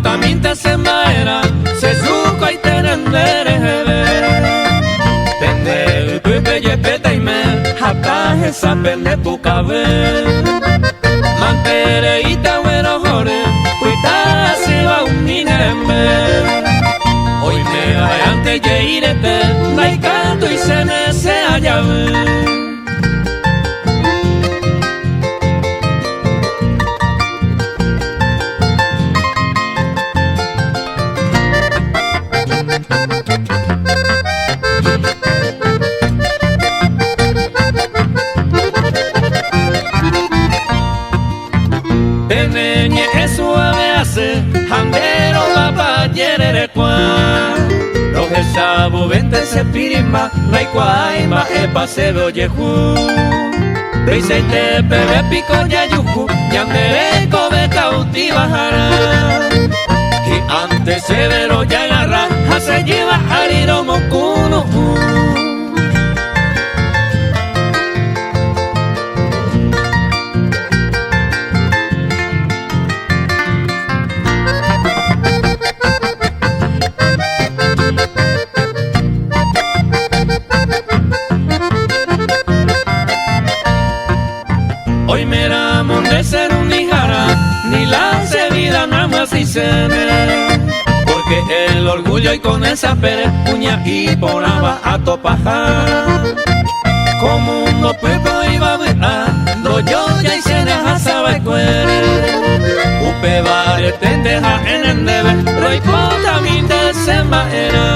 Tamita semaera se suko y tenendere tende pepe yepeta y me haka esa pende pukabe mantere ita wero jore kuita se va un mineme hoy me ayante yeirete naikando y se me se ayabe. Teneñe eso me hace handero la payere cuan los esabo vente se pirima no hay cuaima e pase de oyeju Reise te pebe pico ya yuju yandere kobe cautiva jara y antes se vero ya agarra se lleva hariro mokuno. Hoy me ramo de ser un hijara, ni la vida nada más y se me. Porque el orgullo y con esa perepuña y por aba a topajar. Como un pepo iba a ver, yo ya y se deja saber cuere. Upe vare tendeja en el neve, roy también de semana.